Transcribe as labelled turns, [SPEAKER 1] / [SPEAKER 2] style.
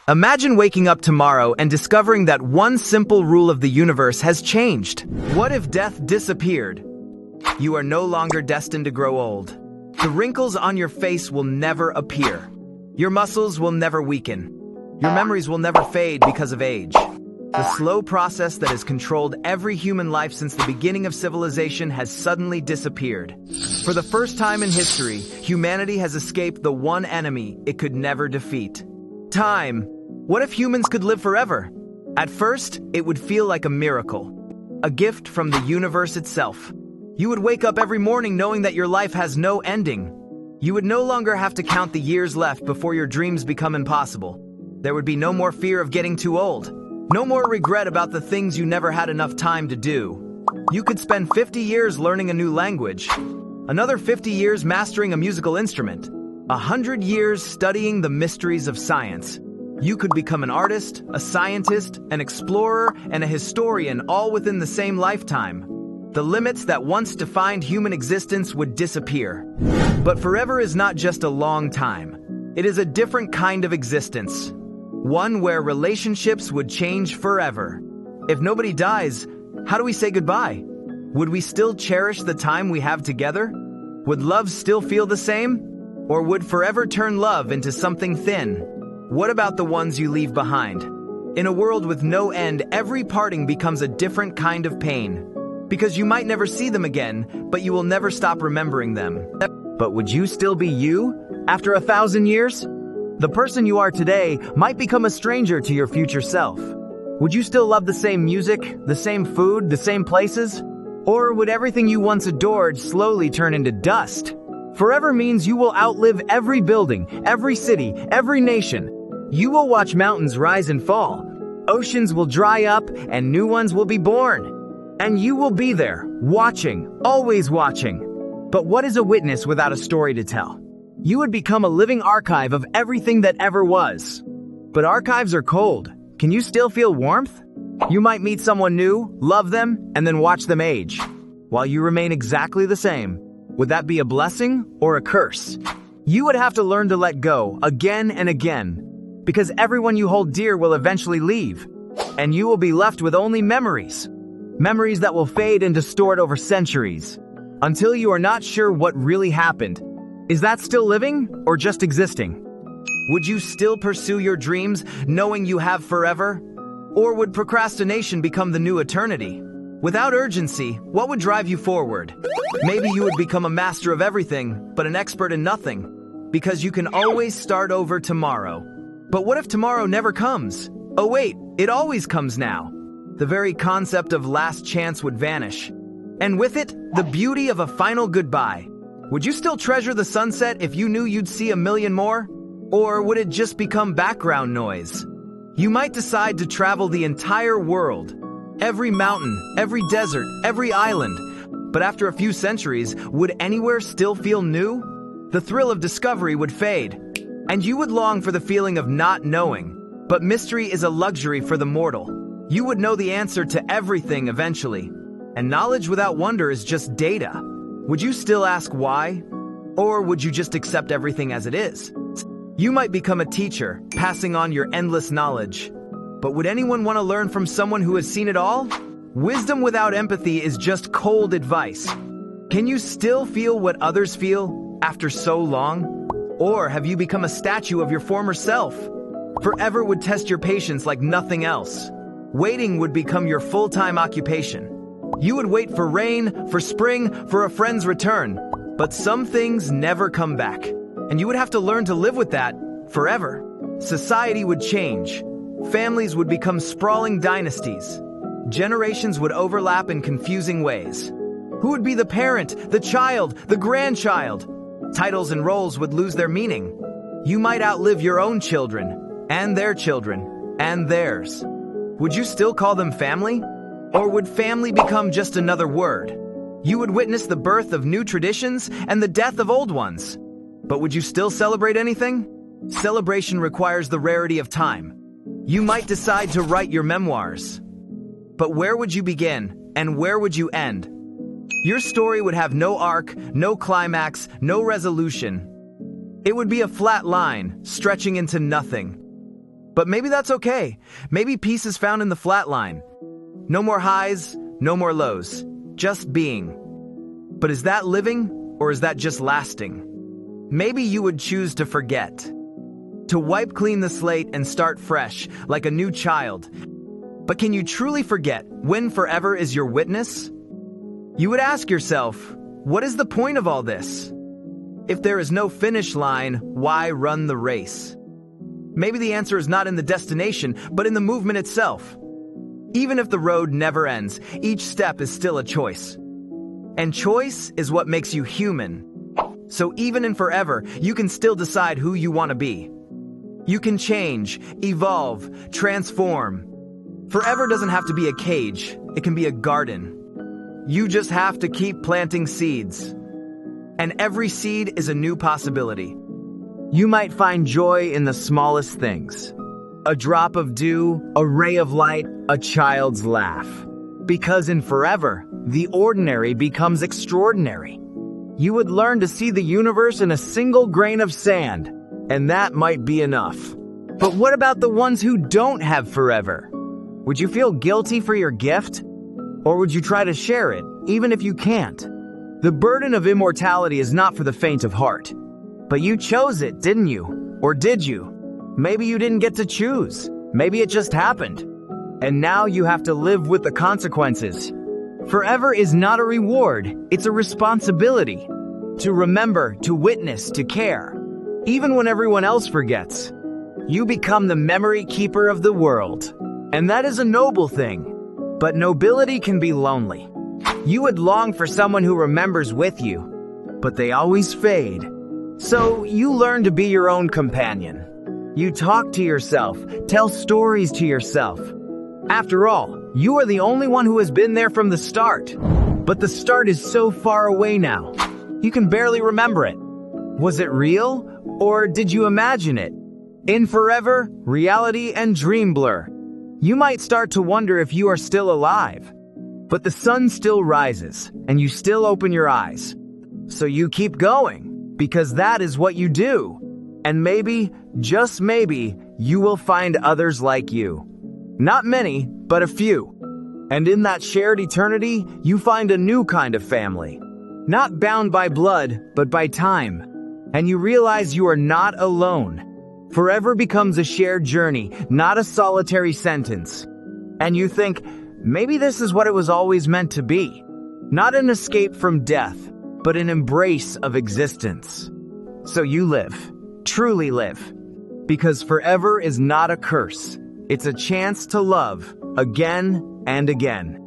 [SPEAKER 1] Imagine waking up tomorrow and discovering that one simple rule of the universe has changed. What if death disappeared? You are no longer destined to grow old. The wrinkles on your face will never appear. Your muscles will never weaken. Your memories will never fade because of age. The slow process that has controlled every human life since the beginning of civilization has suddenly disappeared. For the first time in history, humanity has escaped the one enemy it could never defeat: time. What if humans could live forever? At first, it would feel like a miracle, a gift from the universe itself. You would wake up every morning knowing that your life has no ending. You would no longer have to count the years left before your dreams become impossible. There would be no more fear of getting too old. No more regret about the things you never had enough time to do. You could spend 50 years learning a new language, another 50 years mastering a musical instrument, 100 years studying the mysteries of science. You could become an artist, a scientist, an explorer, and a historian all within the same lifetime. The limits that once defined human existence would disappear. But forever is not just a long time. It is a different kind of existence. One where relationships would change forever. If nobody dies, how do we say goodbye? Would we still cherish the time we have together? Would love still feel the same? Or would forever turn love into something thin? What about the ones you leave behind? In a world with no end, every parting becomes a different kind of pain. Because you might never see them again, but you will never stop remembering them. But would you still be you after 1,000 years? The person you are today might become a stranger to your future self. Would you still love the same music, the same food, the same places? Or would everything you once adored slowly turn into dust? Forever means you will outlive every building, every city, every nation. You will watch mountains rise and fall. Oceans will dry up and new ones will be born. And you will be there, watching, always watching. But what is a witness without a story to tell? You would become a living archive of everything that ever was. But archives are cold. Can you still feel warmth? You might meet someone new, love them, and then watch them age, while you remain exactly the same. Would that be a blessing or a curse? You would have to learn to let go again and again, because everyone you hold dear will eventually leave, and you will be left with only memories. Memories that will fade and distort over centuries, until you are not sure what really happened. Is that still living, or just existing? Would you still pursue your dreams, knowing you have forever? Or would procrastination become the new eternity? Without urgency, what would drive you forward? Maybe you would become a master of everything, but an expert in nothing, because you can always start over tomorrow. But what if tomorrow never comes? Oh wait, it always comes now. The very concept of last chance would vanish. And with it, the beauty of a final goodbye. Would you still treasure the sunset if you knew you'd see a million more? Or would it just become background noise? You might decide to travel the entire world. Every mountain, every desert, every island. But after a few centuries, would anywhere still feel new? The thrill of discovery would fade. And you would long for the feeling of not knowing. But mystery is a luxury for the mortal. You would know the answer to everything eventually. And knowledge without wonder is just data. Would you still ask why? Or would you just accept everything as it is? You might become a teacher, passing on your endless knowledge. But would anyone want to learn from someone who has seen it all? Wisdom without empathy is just cold advice. Can you still feel what others feel after so long? Or have you become a statue of your former self? Forever would test your patience like nothing else. Waiting would become your full-time occupation. You would wait for rain, for spring, for a friend's return. But some things never come back. And you would have to learn to live with that forever. Society would change. Families would become sprawling dynasties. Generations would overlap in confusing ways. Who would be the parent, the child, the grandchild? Titles and roles would lose their meaning. You might outlive your own children, and their children, and theirs. Would you still call them family? Or would family become just another word? You would witness the birth of new traditions and the death of old ones. But would you still celebrate anything? Celebration requires the rarity of time. You might decide to write your memoirs. But where would you begin, and where would you end? Your story would have no arc, no climax, no resolution. It would be a flat line, stretching into nothing. But maybe that's okay. Maybe peace is found in the flat line. No more highs, no more lows. Just being. But is that living, or is that just lasting? Maybe you would choose to forget. To wipe clean the slate and start fresh, like a new child. But can you truly forget when forever is your witness? You would ask yourself, what is the point of all this? If there is no finish line, why run the race? Maybe the answer is not in the destination, but in the movement itself. Even if the road never ends, each step is still a choice. And choice is what makes you human. So even in forever, you can still decide who you want to be. You can change, evolve, transform. Forever doesn't have to be a cage, it can be a garden. You just have to keep planting seeds. And every seed is a new possibility. You might find joy in the smallest things. A drop of dew, a ray of light, a child's laugh. Because in forever, the ordinary becomes extraordinary. You would learn to see the universe in a single grain of sand, and that might be enough. But what about the ones who don't have forever? Would you feel guilty for your gift? Or would you try to share it, even if you can't? The burden of immortality is not for the faint of heart. But you chose it, didn't you? Or did you? Maybe you didn't get to choose. Maybe it just happened. And now you have to live with the consequences. Forever is not a reward, it's a responsibility. To remember, to witness, to care. Even when everyone else forgets. You become the memory keeper of the world. And that is a noble thing. But nobility can be lonely. You would long for someone who remembers with you, but they always fade. So you learn to be your own companion. You talk to yourself, tell stories to yourself. After all, you are the only one who has been there from the start. But the start is so far away now. You can barely remember it. Was it real, or did you imagine it? In forever, reality and dream blur. You might start to wonder if you are still alive. But the sun still rises, and you still open your eyes. So you keep going, because that is what you do. And maybe, just maybe, you will find others like you. Not many, but a few. And in that shared eternity, you find a new kind of family. Not bound by blood, but by time. And you realize you are not alone. Forever becomes a shared journey, not a solitary sentence. And you think, maybe this is what it was always meant to be. Not an escape from death, but an embrace of existence. So you live, truly live. Because forever is not a curse. It's a chance to love, again and again.